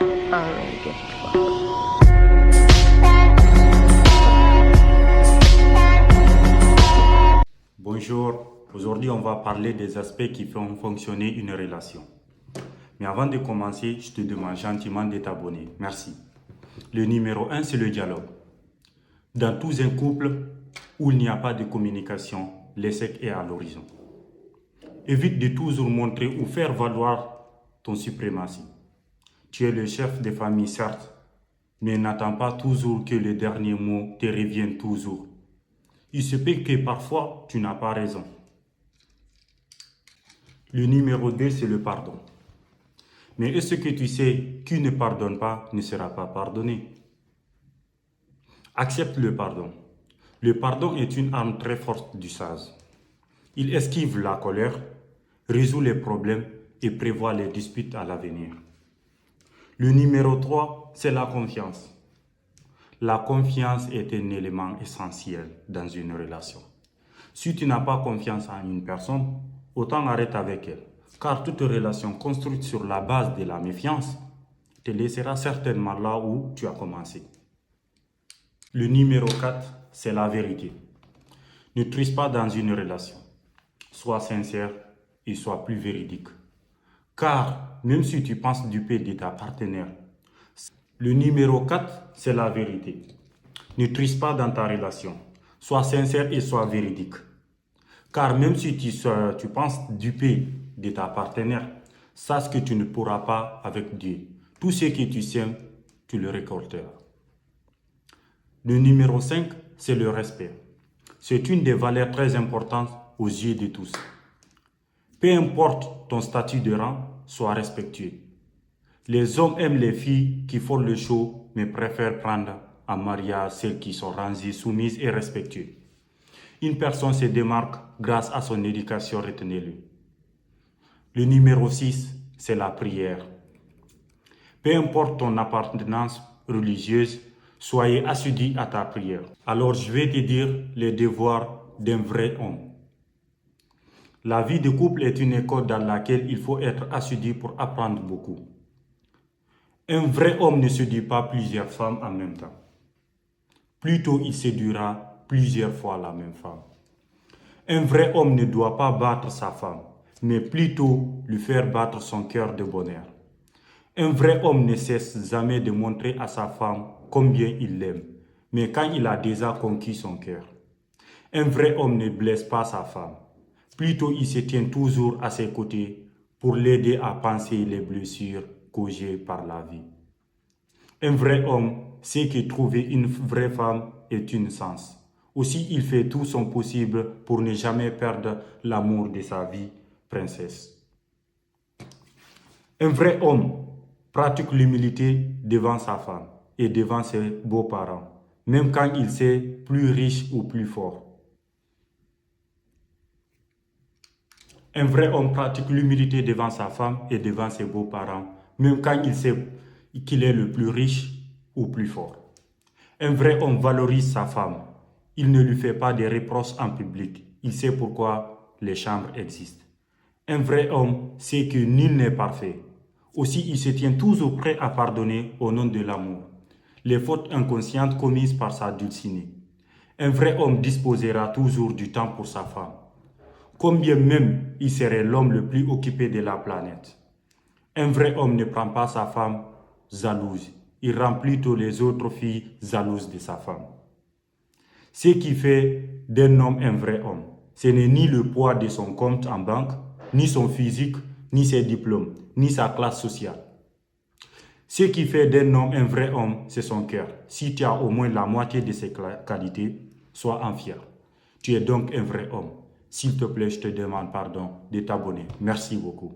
I don't really give a fuck. Bonjour, aujourd'hui on va parler des aspects qui font fonctionner une relation. Mais avant de commencer, je te demande gentiment de t'abonner. Merci. Le numéro 1, c'est le dialogue. Dans tout un couple où il n'y a pas de communication, l'échec est à l'horizon. Évite de toujours montrer ou faire valoir ton suprématie. Tu es le chef de famille, certes, mais n'attends pas toujours que le dernier mot te revienne toujours. Il se peut que parfois, tu n'as pas raison. Le numéro 2, c'est le pardon. Mais est-ce que tu sais qui ne pardonne pas ne sera pas pardonné? Accepte le pardon. Le pardon est une arme très forte du sage. Il esquive la colère, résout les problèmes et prévoit les disputes à l'avenir. Le numéro 3, c'est la confiance. La confiance est un élément essentiel dans une relation. Si tu n'as pas confiance en une personne, autant arrête avec elle. Car toute relation construite sur la base de la méfiance te laissera certainement là où tu as commencé. Le numéro 4, c'est la vérité. Ne triche pas dans une relation. Sois sincère et sois plus véridique. Car même si tu penses duper de ta partenaire, le numéro 4, c'est la vérité. Ne triche pas dans ta relation. Sois sincère et sois véridique. Car même si tu penses duper de ta partenaire, sache que tu ne pourras pas avec Dieu. Tout ce que tu sèmes, tu le récolteras. Le numéro 5, c'est le respect. C'est une des valeurs très importantes aux yeux de tous. Peu importe ton statut de rang, sois respectueux. Les hommes aiment les filles qui font le show, mais préfèrent prendre en mariage celles qui sont rangées, soumises et respectueuses. Une personne se démarque grâce à son éducation, retenez-le. Le numéro 6, c'est la prière. Peu importe ton appartenance religieuse, soyez assidu à ta prière. Alors je vais te dire les devoirs d'un vrai homme. La vie de couple est une école dans laquelle il faut être assidu pour apprendre beaucoup. Un vrai homme ne séduit pas plusieurs femmes en même temps. Plutôt, il séduira plusieurs fois la même femme. Un vrai homme ne doit pas battre sa femme, mais plutôt lui faire battre son cœur de bonheur. Un vrai homme ne cesse jamais de montrer à sa femme combien il l'aime, mais quand il a déjà conquis son cœur. Un vrai homme ne blesse pas sa femme. Plutôt, il se tient toujours à ses côtés pour l'aider à panser les blessures causées par la vie. Un vrai homme sait que trouver une vraie femme est une chance. Aussi, il fait tout son possible pour ne jamais perdre l'amour de sa vie, princesse. Un vrai homme pratique l'humilité devant sa femme et devant ses beaux-parents, même quand il est plus riche ou plus fort. Un vrai homme pratique l'humilité devant sa femme et devant ses beaux-parents, même quand il sait qu'il est le plus riche ou plus fort. Un vrai homme valorise sa femme. Il ne lui fait pas de reproches en public. Il sait pourquoi les chambres existent. Un vrai homme sait que nul n'est parfait. Aussi, il se tient toujours prêt à pardonner au nom de l'amour les fautes inconscientes commises par sa dulcinée. Un vrai homme disposera toujours du temps pour sa femme. Combien même il serait l'homme le plus occupé de la planète. Un vrai homme ne prend pas sa femme jalouse. Il rend plutôt les autres filles jalouses de sa femme. Ce qui fait d'un homme un vrai homme, ce n'est ni le poids de son compte en banque, ni son physique, ni ses diplômes, ni sa classe sociale. Ce qui fait d'un homme un vrai homme, c'est son cœur. Si tu as au moins la moitié de ses qualités, sois en fier. Tu es donc un vrai homme. S'il te plaît, je te demande pardon de t'abonner. Merci beaucoup.